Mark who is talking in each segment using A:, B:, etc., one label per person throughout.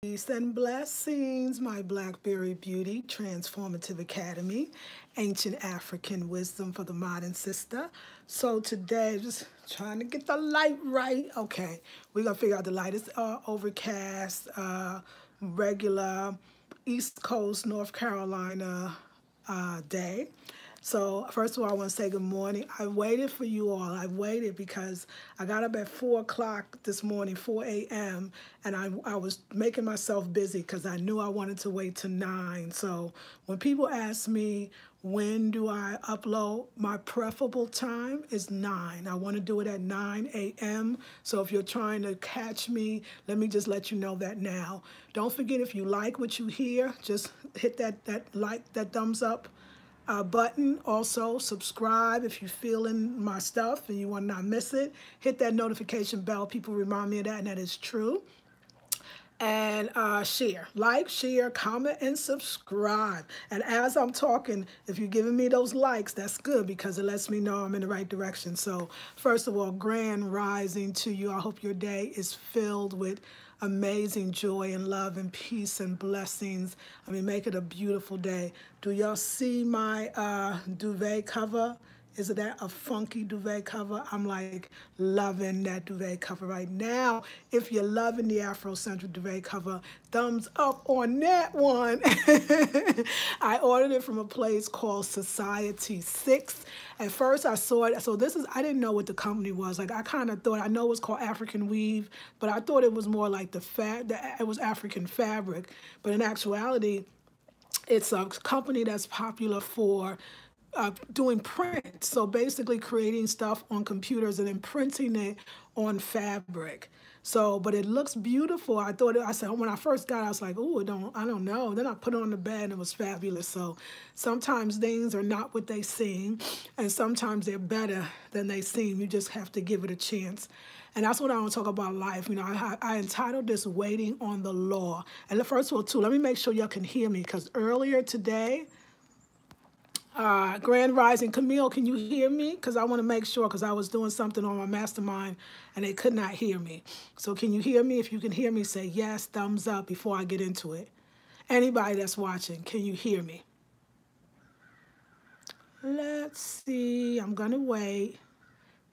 A: Peace and blessings, my Blackberry Beauty Transformative Academy, ancient African wisdom for the modern sister. So today, just trying to get the light right. Okay, we're gonna figure out the light is overcast, regular East Coast, North Carolina day. So first of all, I want to say good morning. I waited for you all. I waited because I got up at 4 o'clock this morning, 4 a.m., and I was making myself busy because I knew I wanted to wait till 9. So when people ask me, when do I upload, my preferable time is 9. I want to do it at 9 a.m. So if you're trying to catch me, let me just let you know that now. Don't forget, if you like what you hear, just hit that thumbs up button. Also, subscribe if you're feeling my stuff and you want to not miss it. Hit that notification bell. People remind me of that, and that is true. And share, like, share, comment, and subscribe. And as I'm talking, if you're giving me those likes, that's good because it lets me know I'm in the right direction. So first of all, grand rising to you. I hope your day is filled with amazing joy and love and peace and blessings. I mean, make it a beautiful day. Do y'all see my duvet cover? Is it that a funky duvet cover? I'm like loving that duvet cover right now. If you're loving the Afrocentric duvet cover, thumbs up on that one. I ordered it from a place called Society 6. At first I saw it, so I didn't know what the company was. Like I kind of thought, I know it was called African Weave, but I thought it was more like it was African fabric. But in actuality, it's a company that's popular for doing print. So basically creating stuff on computers and then printing it on fabric. So, but it looks beautiful. I said, when I first got it, I was like, oh, I don't know. Then I put it on the bed and it was fabulous. So sometimes things are not what they seem, and sometimes they're better than they seem. You just have to give it a chance. And that's what I want to talk about life. You know, I entitled this Waiting on the Law. And first of all, too, let me make sure y'all can hear me, because earlier today, Grand Rising, Camille, can you hear me? Because I want to make sure, because I was doing something on my mastermind and they could not hear me. So can you hear me? If you can hear me, say yes, thumbs up before I get into it. Anybody that's watching, can you hear me? Let's see. I'm going to wait.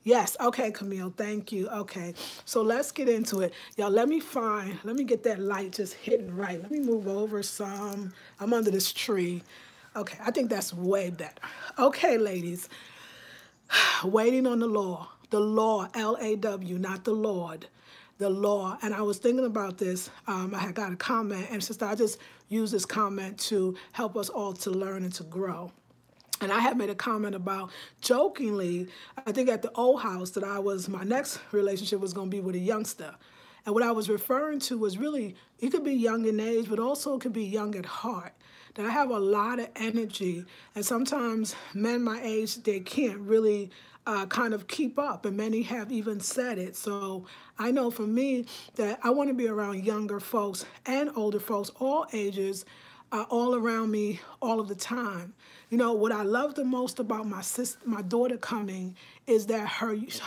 A: Yes. Okay, Camille. Thank you. Okay. So let's get into it. Y'all, let me get that light just hitting right. Let me move over some. I'm under this tree. Okay, I think that's way better. Okay, ladies, waiting on the law, L-A-W, not the Lord, the law. And I was thinking about this. I had got a comment, and sister, I just use this comment to help us all to learn and to grow. And I had made a comment about, jokingly, I think at the old house, that my next relationship was going to be with a youngster. And what I was referring to was really, it could be young in age, but also it could be young at heart. That I have a lot of energy, and sometimes men my age, they can't really kind of keep up, and many have even said it. So I know for me that I want to be around younger folks and older folks, all ages, all around me all of the time. You know, what I love the most about my daughter coming is that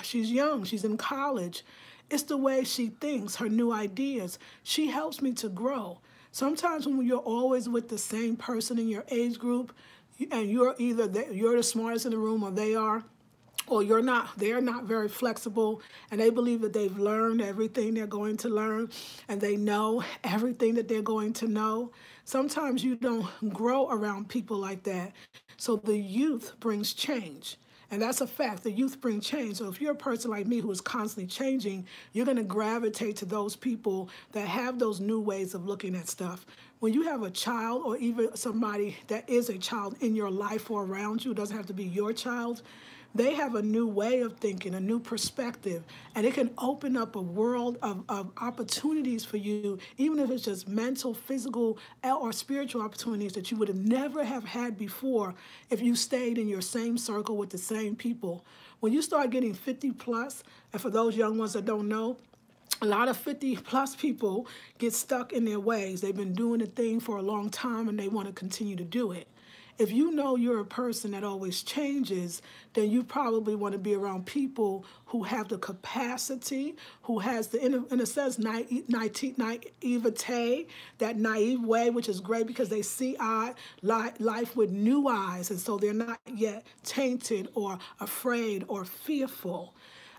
A: she's young, she's in college. It's the way she thinks, her new ideas. She helps me to grow. Sometimes when you're always with the same person in your age group, and you're the smartest in the room, or they are, or you're not, they're not very flexible, and they believe that they've learned everything they're going to learn, and they know everything that they're going to know. Sometimes you don't grow around people like that. So the youth brings change. And that's a fact. The youth bring change. So if you're a person like me who is constantly changing, you're going to gravitate to those people that have those new ways of looking at stuff. When you have a child, or even somebody that is a child in your life or around you, it doesn't have to be your child, they have a new way of thinking, a new perspective, and it can open up a world of opportunities for you, even if it's just mental, physical, or spiritual opportunities that you would have never have had before if you stayed in your same circle with the same people. When you start getting 50 plus, and for those young ones that don't know, a lot of 50 plus people get stuck in their ways. They've been doing a thing for a long time and they want to continue to do it. If you know you're a person that always changes, then you probably want to be around people who have the capacity, who has the, in a sense, naivete, that naive way, which is great because they see life with new eyes, and so they're not yet tainted or afraid or fearful.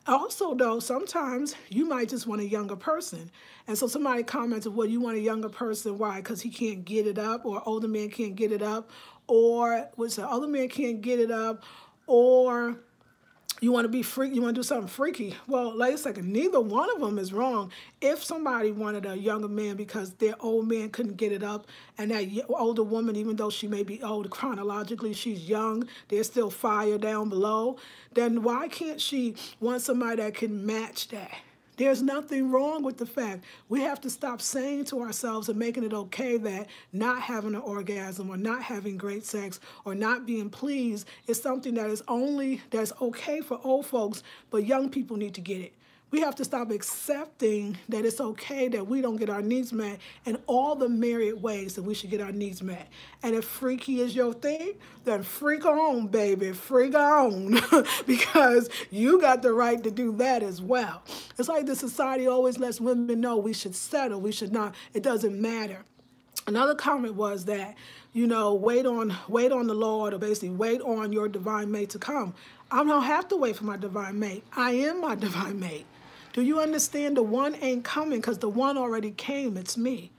A: Also, though, sometimes you might just want a younger person. And so somebody commented, well, you want a younger person. Why? Because he can't get it up, or older man can't get it up, or what's the other man can't get it up, or you want to be freaky, you want to do something freaky. Well, wait a second, neither one of them is wrong. If somebody wanted a younger man because their old man couldn't get it up, and that older woman, even though she may be old chronologically, she's young, there's still fire down below, then why can't she want somebody that can match that? There's nothing wrong with the fact we have to stop saying to ourselves and making it okay that not having an orgasm or not having great sex or not being pleased is something that's okay for old folks, but young people need to get it. We have to stop accepting that it's okay that we don't get our needs met in all the myriad ways that we should get our needs met. And if freaky is your thing, then freak on, baby, freak on, because you got the right to do that as well. It's like the society always lets women know we should settle, we should not, it doesn't matter. Another comment was that, wait on the Lord, or basically wait on your divine mate to come. I don't have to wait for my divine mate. I am my divine mate. Do you understand? The one ain't coming because the one already came. It's me.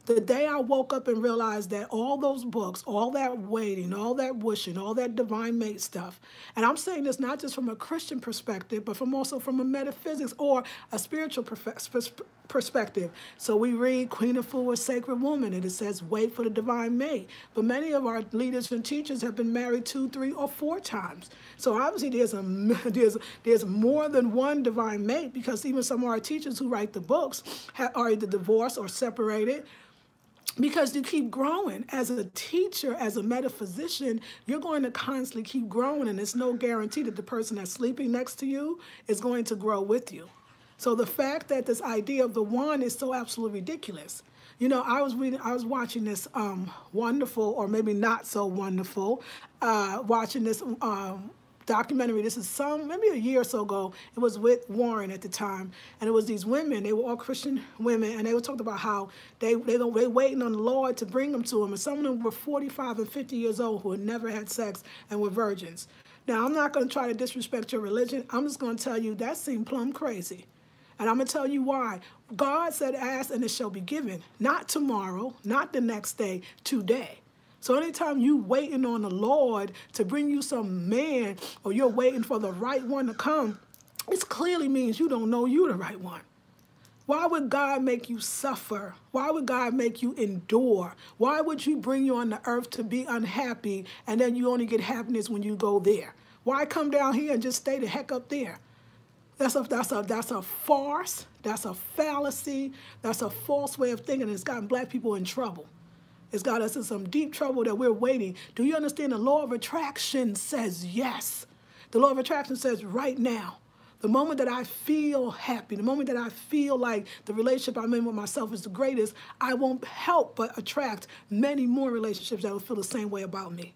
A: The day I woke up and realized that all those books, all that waiting, all that wishing, all that divine mate stuff, and I'm saying this not just from a Christian perspective, but also from a metaphysics or a spiritual perspective. So we read Queen of Fool, a Sacred Woman, and it says wait for the divine mate. But many of our leaders and teachers have been married 2, 3, or 4 times. So obviously there's more than one divine mate, because even some of our teachers who write the books are either divorced or separated. Because you keep growing. As a teacher, as a metaphysician, you're going to constantly keep growing, and it's no guarantee that the person that's sleeping next to you is going to grow with you. So the fact that this idea of the one is so absolutely ridiculous. I was watching this wonderful, or maybe not so wonderful, watching this documentary. This is maybe a year or so ago. It was with Warren at the time, and it was these women. They were all Christian women, and they were talking about how they waiting on the Lord to bring them to him. And some of them were 45 and 50 years old who had never had sex and were virgins. Now, I'm not going to try to disrespect your religion. I'm just going to tell you that seemed plumb crazy. And I'm going to tell you why. God said, ask and it shall be given. Not tomorrow, not the next day, today. So anytime you waiting on the Lord to bring you some man, or you're waiting for the right one to come, it clearly means you don't know you the right one. Why would God make you suffer? Why would God make you endure? Why would you bring you on the earth to be unhappy, and then you only get happiness when you go there? Why come down here and just stay the heck up there? That's a farce. That's a fallacy. That's a false way of thinking. It's gotten black people in trouble. It's got us in some deep trouble that we're waiting. Do you understand? The law of attraction says yes. The law of attraction says right now. The moment that I feel happy, the moment that I feel like the relationship I'm in with myself is the greatest, I won't help but attract many more relationships that will feel the same way about me.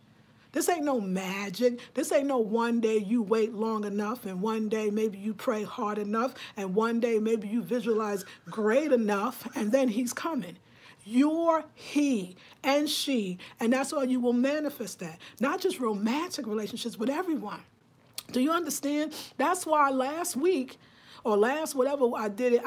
A: This ain't no magic. This ain't no one day you wait long enough, and one day maybe you pray hard enough, and one day maybe you visualize great enough, and then he's coming. You're he and she, and that's why you will manifest that. Not just romantic relationships, but everyone. Do you understand? That's why last week, or last whatever I did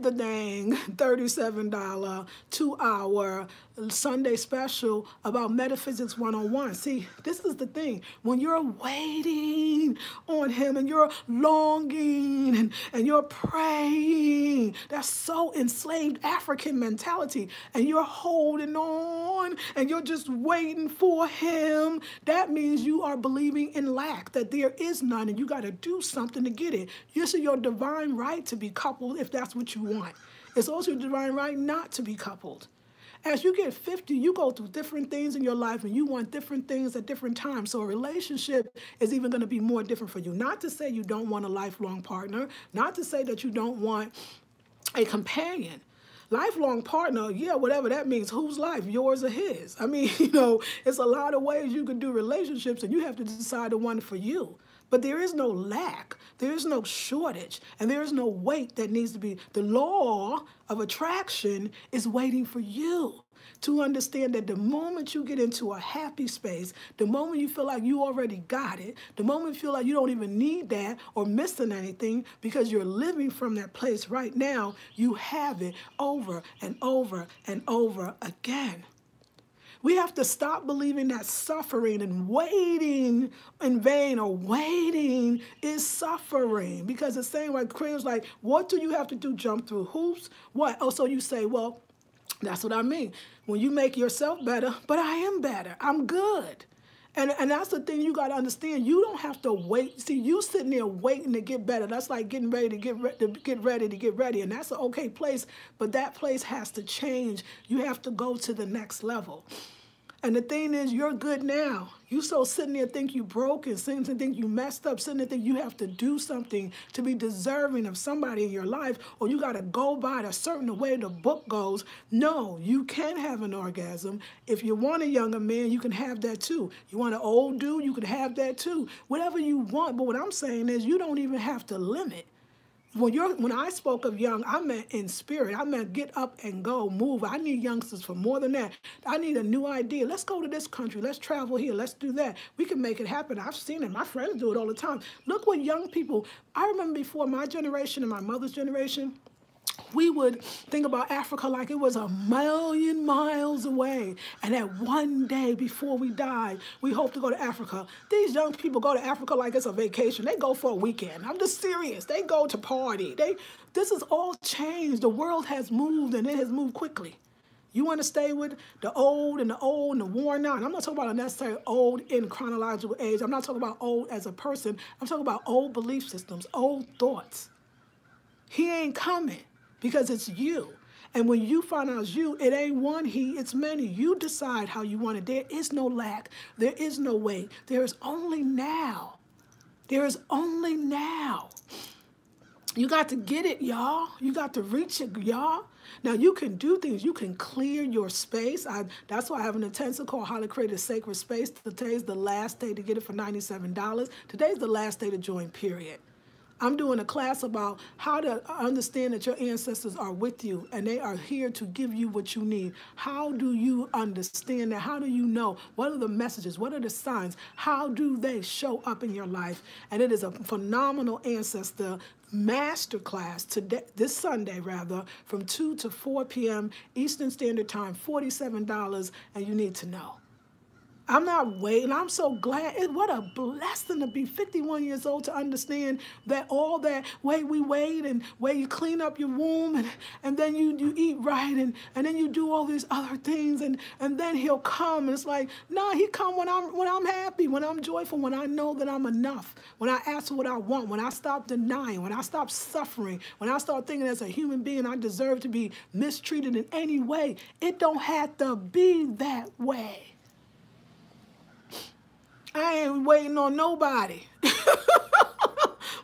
A: the dang $37 2-hour Sunday special about Metaphysics 101. See, this is the thing. When you're waiting on him and you're longing and you're praying, that's so enslaved African mentality, and you're holding on and you're just waiting for him, that means you are believing in lack, that there is none, and you got to do something to get it. This is your divine right to be coupled if that's what you want. It's also your divine right not to be coupled. As you get 50, you go through different things in your life, and you want different things at different times. So a relationship is even going to be more different for you. Not to say you don't want a lifelong partner, not to say that you don't want a companion, Lifelong partner, yeah, whatever that means. Whose life, yours or his? I mean, you know, it's a lot of ways you can do relationships, and you have to decide the one for you. But there is no lack, there is no shortage, and there is no weight that needs to be. The law of attraction is waiting for you to understand that the moment you get into a happy space, the moment you feel like you already got it, the moment you feel like you don't even need that or missing anything because you're living from that place right now, you have it over and over and over again. We have to stop believing that suffering and waiting in vain or waiting is suffering, because it's saying like creators like, what do you have to do? Jump through hoops? What? Oh, so you say, well, that's what I mean. When you make yourself better, but I am better. I'm good. And that's the thing you got to understand. You don't have to wait. See, you sitting there waiting to get better. That's like getting ready to get ready. And that's an okay place, but that place has to change. You have to go to the next level. And the thing is, you're good now. You so sitting there think you broken, sitting there think you messed up, sitting there think you have to do something to be deserving of somebody in your life, or you got to go by a certain way the book goes. No, you can have an orgasm. If you want a younger man, you can have that too. You want an old dude, you can have that too. Whatever you want. But what I'm saying is you don't even have to limit. When I spoke of young, I meant in spirit. I meant get up and go, move. I need youngsters for more than that. I need a new idea. Let's go to this country. Let's travel here. Let's do that. We can make it happen. I've seen it. My friends do it all the time. Look what young people, I remember before my generation and my mother's generation, we would think about Africa like it was a million miles away. And that one day before we died, we hope to go to Africa. These young people go to Africa like it's a vacation. They go for a weekend. I'm just serious. They go to party. This is all changed. The world has moved, and it has moved quickly. You want to stay with the old and the worn out. I'm not talking about necessarily old in chronological age. I'm not talking about old as a person. I'm talking about old belief systems, old thoughts. He ain't coming. Because it's you. And when you find out it's you, it ain't one he, it's many. You decide how you want it. There is no lack. There is no wait. There is only now. There is only now. You got to get it, y'all. You got to reach it, y'all. Now, you can do things. You can clear your space. That's why I have an intensive called How to Create a Sacred Space. Today's the last day to get it for $97. Today's the last day to join, period. I'm doing a class about how to understand that your ancestors are with you and they are here to give you what you need. How do you understand that? How do you know? What are the messages? What are the signs? How do they show up in your life? And it is a phenomenal ancestor masterclass today, this Sunday rather, from 2 to 4 p.m. Eastern Standard Time, $47, and you need to know. I'm not waiting. I'm so glad. What a blessing to be 51 years old to understand that all that way we wait and way you clean up your womb and then you eat right and then you do all these other things and then he'll come. And it's like, nah, he come when I'm happy, when I'm joyful, when I know that I'm enough, when I ask for what I want, when I stop denying, when I stop suffering, when I start thinking as a human being I deserve to be mistreated in any way. It don't have to be that way. I ain't waiting on nobody.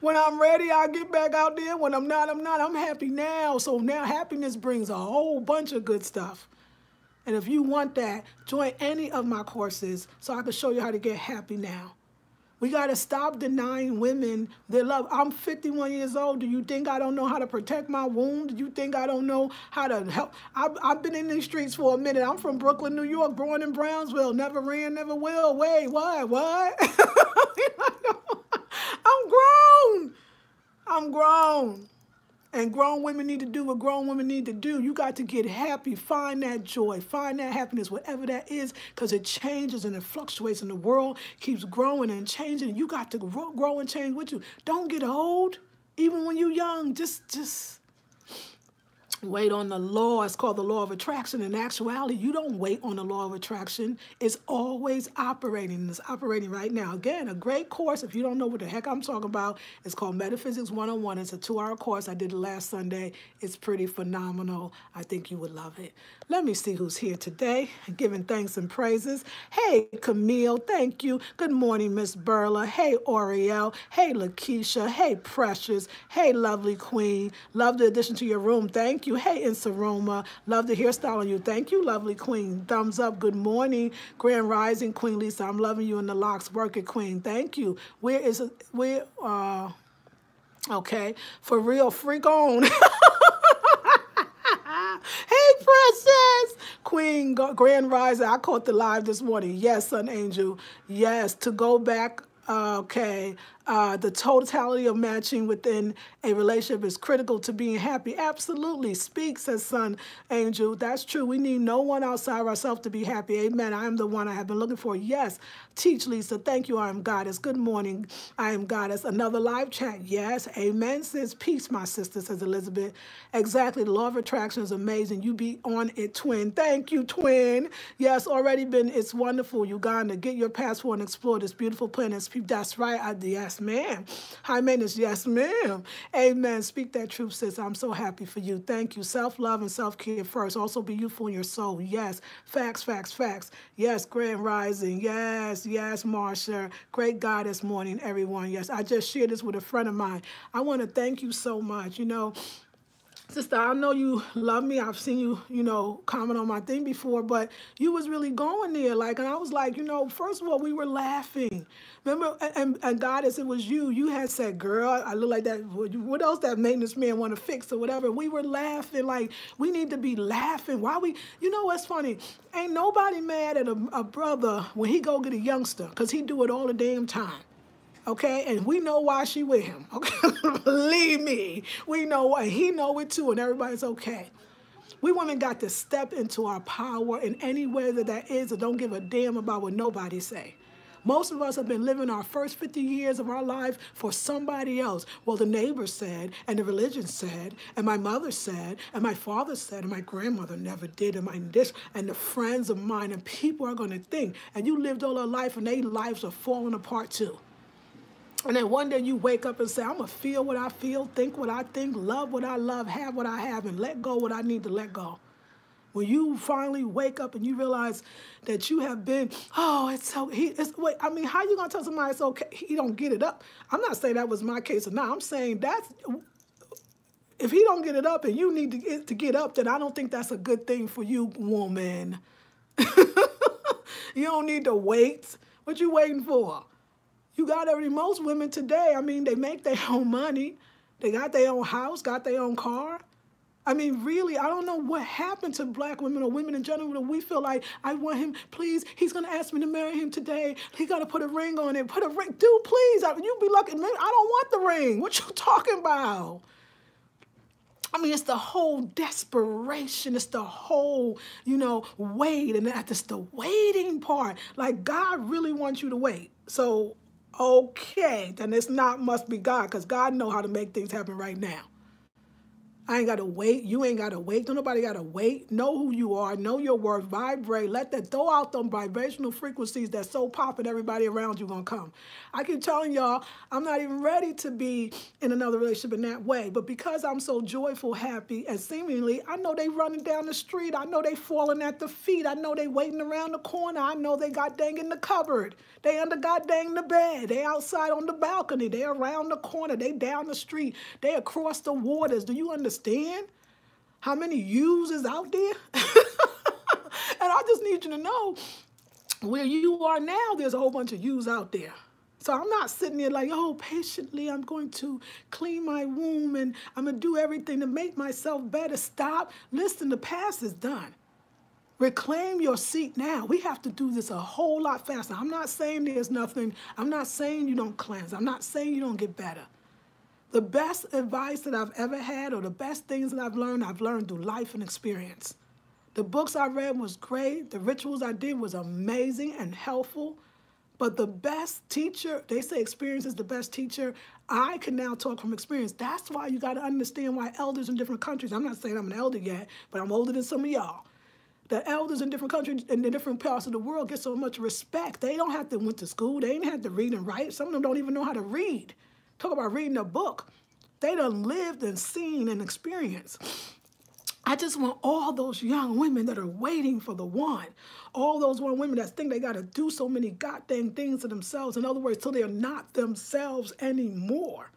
A: When I'm ready, I'll get back out there. When I'm not, I'm not. I'm happy now. So now happiness brings a whole bunch of good stuff. And if you want that, join any of my courses so I can show you how to get happy now. We got to stop denying women their love. I'm 51 years old. Do you think I don't know how to protect my womb? Do you think I don't know how to help? I've been in these streets for a minute. I'm from Brooklyn, New York, born in Brownsville. Never ran, never will. Wait, what? I'm grown. I'm grown. And grown women need to do what grown women need to do. You got to get happy. Find that joy. Find that happiness, whatever that is, because it changes and it fluctuates and the world keeps growing and changing. You got to grow and change with you. Don't get old. Even when you're young, just wait on the law. It's called the law of attraction. In actuality, you don't wait on the law of attraction. It's always operating. It's operating right now. Again, a great course. If you don't know what the heck I'm talking about, it's called Metaphysics 101. It's a 2-hour course. I did it last Sunday. It's pretty phenomenal. I think you would love it. Let me see who's here today, giving thanks and praises. Hey, Camille, thank you. Good morning, Miss Burla. Hey, Oriel. Hey, Lakeisha. Hey, Precious. Hey, lovely queen. Love the addition to your room. Thank you. you. Hey, Insaroma. Love the hairstyle on you. Thank you, lovely queen. Thumbs up. Good morning. Grand Rising, Queen Lisa. I'm loving you in the locks. Work it, queen. Thank you. Okay. For real, freak on. Hey, princess. Queen, Grand Rising. I caught the live this morning. Yes, Sun Angel. Yes, to go back. Okay. The totality of matching within a relationship is critical to being happy. Absolutely. Speak, says Sun Angel. That's true. We need no one outside of ourselves to be happy. Amen. I am the one I have been looking for. Yes. Teach, Lisa. Thank you. I am Goddess. Good morning. I am Goddess. Another live chat. Yes. Amen. Says peace, my sister, says Elizabeth. Exactly. The law of attraction is amazing. You be on it, twin. Thank you, twin. Yes. Already been. It's wonderful. Uganda. Get your passport and explore this beautiful planet. That's right. Yes, ma'am. High maintenance. Yes, ma'am. Amen. Speak that truth, sis. I'm so happy for you. Thank you. Self-love and self-care first. Also be youthful in your soul. Yes. Facts, facts, facts. Yes, Grand Rising. Yes, yes, Marsha. Great Goddess morning, everyone. Yes, I just shared this with a friend of mine. I want to thank you so much. You know, sister, I know you love me. I've seen you, comment on my thing before, but you was really going there. Like, and I was like, first of all, we were laughing. Remember, and Goddess, it was you. You had said, girl, I look like that. What else that maintenance man want to fix or whatever? We were laughing. Like, we need to be laughing. Why we, what's funny? Ain't nobody mad at a brother when he go get a youngster, because he do it all the damn time. Okay, and we know why she with him. Okay, believe me, we know why. He know it too, and everybody's okay. We women got to step into our power in any way that is, and don't give a damn about what nobody say. Most of us have been living our first 50 years of our life for somebody else. Well, the neighbor said, and the religion said, and my mother said, and my father said, and my grandmother never did, and the friends of mine, and people are going to think. And you lived all their life, and their lives are falling apart too. And then one day you wake up and say, I'm going to feel what I feel, think what I think, love what I love, have what I have, and let go what I need to let go. When you finally wake up and you realize that you have been, wait, I mean, how you going to tell somebody it's okay? He don't get it up. I'm not saying that was my case or not. I'm saying if he don't get it up and you need to get up, then I don't think that's a good thing for you, woman. You don't need to wait. What you waiting for? You got everything. Most women today, I mean, they make their own money. They got their own house, got their own car. I mean, really, I don't know what happened to black women or women in general. We feel like, I want him, please, he's going to ask me to marry him today. He got to put a ring on it. Put a ring. Dude, please, you be lucky. Man, I don't want the ring. What you talking about? I mean, it's the whole desperation. It's the whole, wait. And that's the waiting part. Like, God really wants you to wait. So, okay, then it's must be God, because God know how to make things happen right now. I ain't got to wait. You ain't got to wait. Don't nobody got to wait. Know who you are. Know your worth. Vibrate. Throw out them vibrational frequencies that's so popping, everybody around you going to come. I keep telling y'all, I'm not even ready to be in another relationship in that way. But because I'm so joyful, happy, and seemingly, I know they running down the street. I know they falling at the feet. I know they waiting around the corner. I know they got dang in the cupboard. They under god dang the bed. They outside on the balcony. They around the corner. They down the street. They across the waters. Do you understand how many yous is out there? And I just need you to know, where you are now, there's a whole bunch of yous out there. So I'm not sitting there like, oh, patiently, I'm going to clean my womb and I'm going to do everything to make myself better. Stop. Listen, the past is done. Reclaim your seat now. We have to do this a whole lot faster. I'm not saying there's nothing. I'm not saying you don't cleanse. I'm not saying you don't get better. The best advice that I've ever had, or the best things that I've learned through life and experience. The books I read was great. The rituals I did was amazing and helpful. But the best teacher, they say experience is the best teacher. I can now talk from experience. That's why you got to understand why elders in different countries, I'm not saying I'm an elder yet, but I'm older than some of y'all. The elders in different countries and in different parts of the world get so much respect. They don't have to went to school. They ain't had to read and write. Some of them don't even know how to read. Talk about reading a book. They done lived and seen and experienced. I just want all those young women that are waiting for the one, all those young women that think they got to do so many goddamn things to themselves. In other words, till they're not themselves anymore.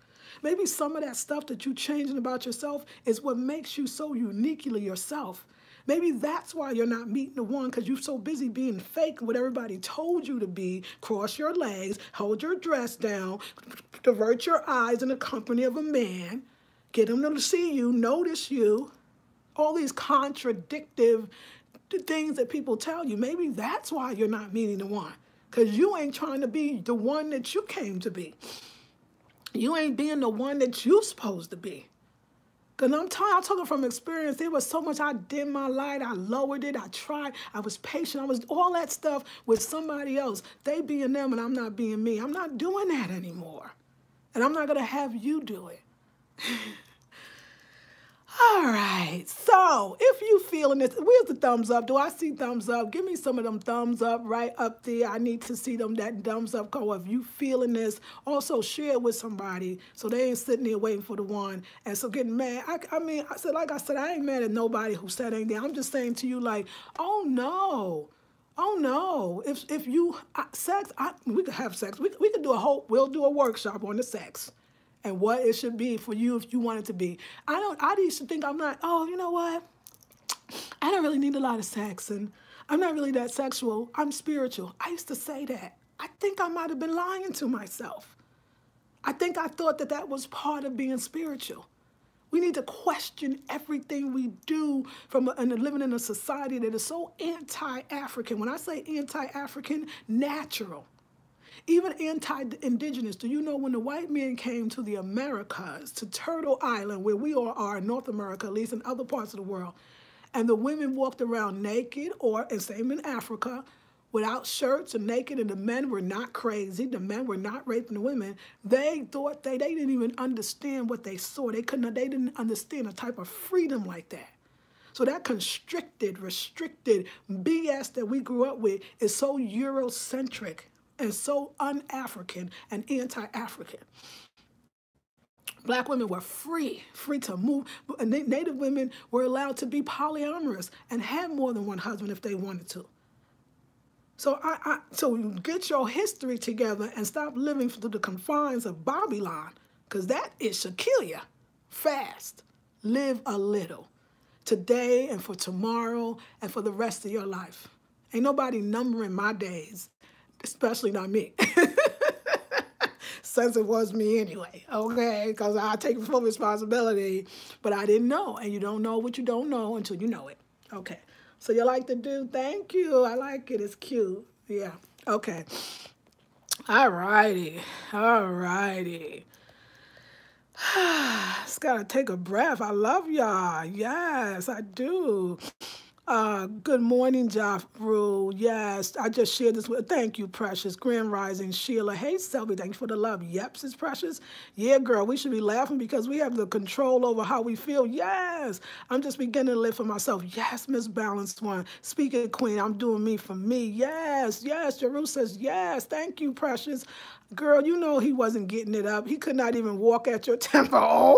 A: Maybe some of that stuff that you're changing about yourself is what makes you so uniquely yourself. Maybe that's why you're not meeting the one, because you're so busy being fake, what everybody told you to be. Cross your legs, hold your dress down, divert your eyes in the company of a man, get him to see you, notice you. All these contradictive things that people tell you. Maybe that's why you're not meeting the one, because you ain't trying to be the one that you came to be. You ain't being the one that you're supposed to be. Because I'm talking from experience. There was so much I dimmed my light. I lowered it. I tried. I was patient. I was all that stuff with somebody else. They being them and I'm not being me. I'm not doing that anymore. And I'm not going to have you do it. All right. So if you feeling this, where's the thumbs up? Do I see thumbs up? Give me some of them thumbs up right up there. I need to see them, that thumbs up go. If you feeling this, also share it with somebody so they ain't sitting there waiting for the one. And so getting mad. I mean, like I said, I ain't mad at nobody who said anything. I'm just saying to you like, oh no. Oh no! If you sex, we could have sex. We could do we'll do a workshop on the sex, and what it should be for you if you want it to be. I used to think I'm not. Oh, you know what? I don't really need a lot of sex, and I'm not really that sexual. I'm spiritual. I used to say that. I think I might have been lying to myself. I think I thought that was part of being spiritual. We need to question everything we do and living in a society that is so anti-African. When I say anti-African, natural. Even anti-indigenous. Do you know when the white men came to the Americas, to Turtle Island, where we all are in North America, at least in other parts of the world, and the women walked around naked, and same in Africa, without shirts and naked, and the men were not crazy, the men were not raping the women, they thought they didn't even understand what they saw. They didn't understand a type of freedom like that. So that constricted, restricted BS that we grew up with is so Eurocentric and so un-African and anti-African. Black women were free to move. Native women were allowed to be polyamorous and have more than one husband if they wanted to. So so get your history together and stop living through the confines of Babylon, because that it should kill you fast. Live a little today and for tomorrow and for the rest of your life. Ain't nobody numbering my days, especially not me. Since it was me anyway, okay? Because I take full responsibility, but I didn't know. And you don't know what you don't know until you know it. Okay. So you like the dude? Thank you. I like it. It's cute. Yeah. Okay. All righty. All righty. Just got to take a breath. I love y'all. Yes, I do. Good morning, Jafru. Yes, I just shared this with. Thank you, Precious. Grand Rising, Sheila. Hey, Selby. Thank you for the love. Yeps, it's Precious. Yeah, girl, we should be laughing because we have the control over how we feel. Yes, I'm just beginning to live for myself. Yes, Miss Balanced One. Speaking Queen, I'm doing me for me. Yes, yes. Jeru says yes. Thank you, Precious. Girl, you know he wasn't getting it up. He could not even walk at your tempo.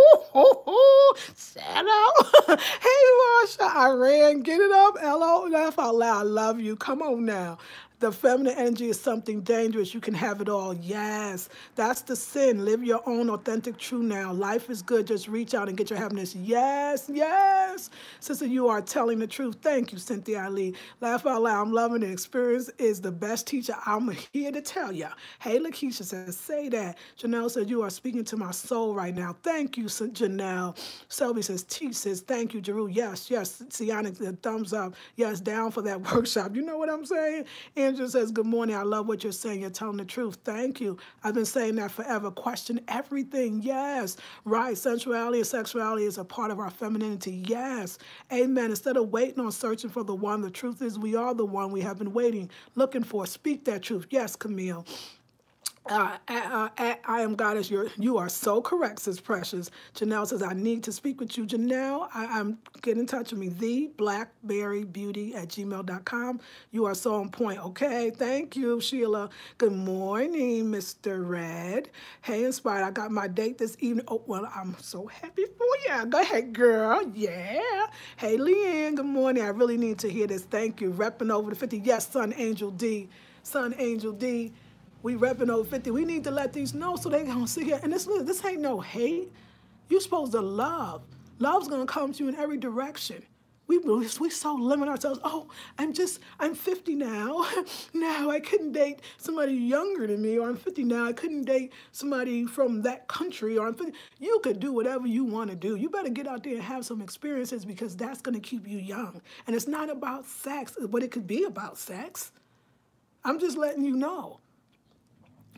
A: Shout out. Hey, Marsha, I ran. Get it up. Hello. Laugh out loud. I love you. Come on now. The feminine energy is something dangerous. You can have it all. Yes. That's the sin. Live your own authentic true now. Life is good. Just reach out and get your happiness. Yes. Yes. Sister, you are telling the truth. Thank you, Cynthia Ali. Laugh out loud. I'm loving it. Experience is the best teacher. I'm here to tell you. Hey, Lakeisha says, say that. Janelle says, you are speaking to my soul right now. Thank you, Janelle. Selby says, T says, thank you, Jeru. Yes, yes. Sienna, thumbs up. Yes, down for that workshop. You know what I'm saying? Andrew says, good morning. I love what you're saying. You're telling the truth. Thank you. I've been saying that forever. Question everything. Yes. Right. Sensuality and sexuality is a part of our femininity. Yes. Amen. Instead of waiting on searching for the one, the truth is we are the one we have been waiting, looking for. Speak that truth. Yes, Camille. I am goddess. You are so correct, says Precious. Janelle says, I need to speak with you. Janelle, I'm get in touch with me, theblackberrybeauty@gmail.com. You are so on point. Okay, thank you, Sheila. Good morning, Mr. Red. Hey, Inspired, I got my date this evening. Oh, well, I'm so happy for you. Go ahead, girl. Yeah. Hey, Leanne, good morning. I really need to hear this. Thank you. Repping over the 50. Yes, Sun Angel D. Sun Angel D. we repping over 50. We need to let these know so they gonna sit here. And this ain't no hate. You're supposed to love. Love's gonna come to you in every direction. We so limit ourselves. Oh, I'm 50 now. Now I couldn't date somebody younger than me, or I'm 50 now. I couldn't date somebody from that country, or I'm 50. You could do whatever you want to do. You better get out there and have some experiences because that's going to keep you young. And it's not about sex, but it could be about sex. I'm just letting you know.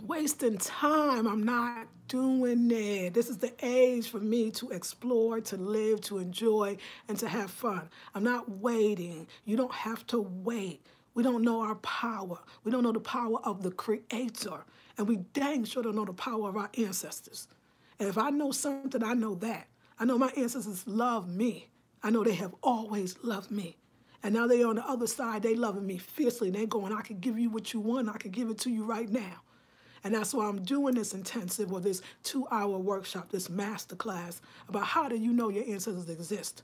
A: Wasting time. I'm not doing it. This is the age for me to explore, to live, to enjoy, and to have fun. I'm not waiting. You don't have to wait. We don't know our power. We don't know the power of the Creator. And we dang sure don't know the power of our ancestors. And if I know something, I know that. I know my ancestors love me. I know they have always loved me. And now they're on the other side. They loving me fiercely. They're going, I can give you what you want. I can give it to you right now. And that's why I'm doing this intensive, or this 2-hour workshop, this masterclass about how do you know your ancestors exist?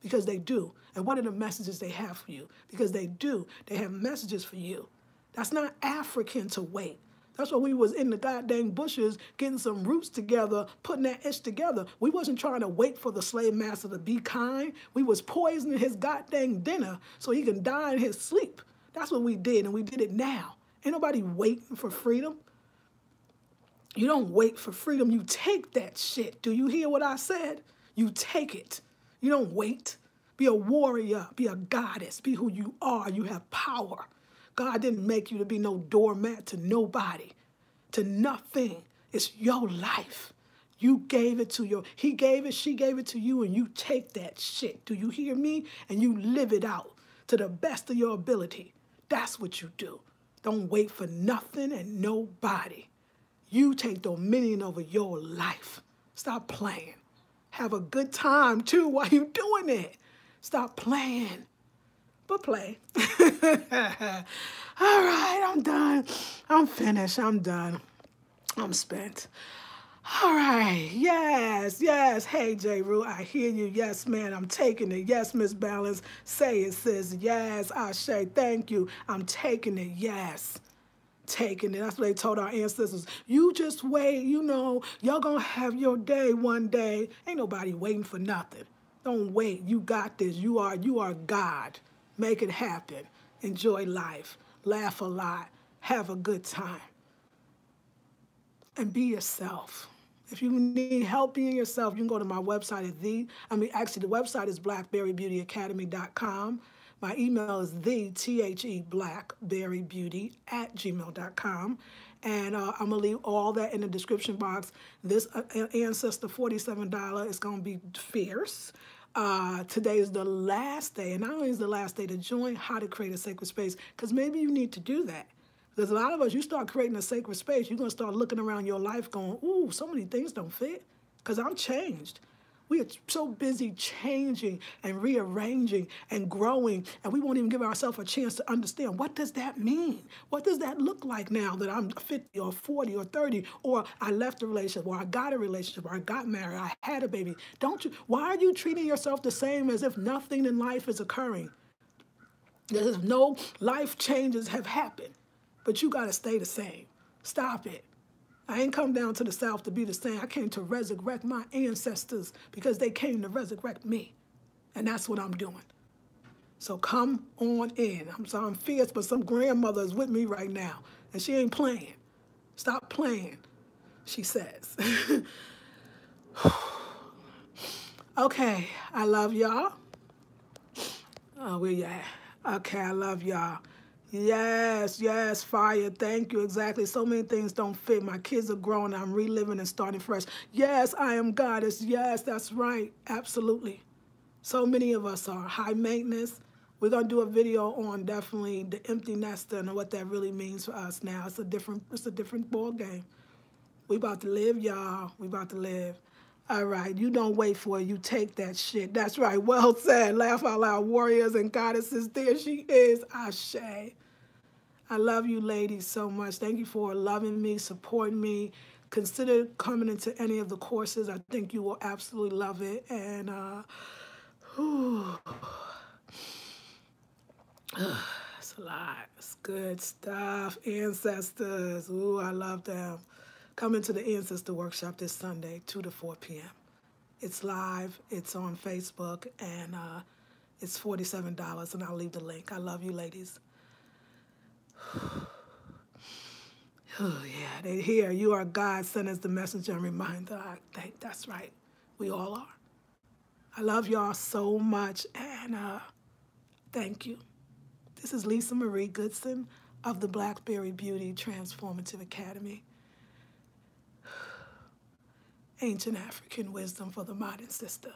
A: Because they do. And what are the messages they have for you? Because they do. They have messages for you. That's not African to wait. That's why we was in the goddamn bushes getting some roots together, putting that itch together. We wasn't trying to wait for the slave master to be kind. We was poisoning his goddamn dinner so he can die in his sleep. That's what we did, and we did it now. Ain't nobody waiting for freedom. You don't wait for freedom. You take that shit. Do you hear what I said? You take it. You don't wait. Be a warrior. Be a goddess. Be who you are. You have power. God didn't make you to be no doormat to nobody, to nothing. It's your life. You gave it to he gave it, she gave it to you, and you take that shit. Do you hear me? And you live it out to the best of your ability. That's what you do. Don't wait for nothing and nobody. You take dominion over your life. Stop playing. Have a good time, too, while you're doing it. Stop playing, but play. All right, I'm done. I'm finished. I'm done. I'm spent. All right. Yes, yes. Hey, J. Rue, I hear you. Yes, man, I'm taking it. Yes, Miss Balance. Say it, sis. Yes, Ashe. Thank you. I'm taking it. Yes. Taking it. That's what they told our ancestors. You just wait, you know, y'all gonna have your day one day. Ain't nobody waiting for nothing. Don't wait. You got this. You are God. Make it happen. Enjoy life. Laugh a lot. Have a good time. And be yourself. If you need help being yourself, you can go to my website actually the website is blackberrybeautyacademy.com. My email is blackberrybeauty@gmail.com. And I'm going to leave all that in the description box. This Ancestor $47 is going to be fierce. Today is the last day. And not only is the last day to join How to Create a Sacred Space, because maybe you need to do that. There's a lot of us, you start creating a sacred space, you're going to start looking around your life going, ooh, so many things don't fit, because I'm changed. We are so busy changing and rearranging and growing, and we won't even give ourselves a chance to understand, what does that mean? What does that look like now that I'm 50 or 40 or 30, or I left a relationship, or I got a relationship, or I got married, I had a baby? Why are you treating yourself the same as if nothing in life is occurring? There's no life changes have happened. But you got to stay the same. Stop it. I ain't come down to the South to be the same. I came to resurrect my ancestors because they came to resurrect me. And that's what I'm doing. So come on in. I'm fierce, but some grandmother is with me right now. And she ain't playing. Stop playing, she says. Okay, I love y'all. Oh, where you at? Okay, I love y'all. Yes, yes, fire. Thank you. Exactly. So many things don't fit. My kids are grown. I'm reliving and starting fresh. Yes, I am goddess. Yes, that's right. Absolutely. So many of us are high maintenance. We're going to do a video on definitely the empty nester and what that really means for us now. It's a different ball game. We about to live, y'all. We about to live. All right, you don't wait for it. You take that shit. That's right. Well said. Laugh out loud, warriors and goddesses. There she is, Ashe. I love you ladies so much. Thank you for loving me, supporting me. Consider coming into any of the courses. I think you will absolutely love it. And it's It's a lot. It's good stuff. Ancestors. Ooh, I love them. Come into the Ancestor Workshop this Sunday, 2 to 4 p.m. It's live. It's on Facebook, and it's $47, and I'll leave the link. I love you, ladies. Oh, yeah, they hear you are God sent as the messenger and reminder. I think that's right. We all are. I love y'all so much, and thank you. This is Lisa Marie Goodson of the Blackberry Beauty Transformative Academy. Ancient African wisdom for the modern sister.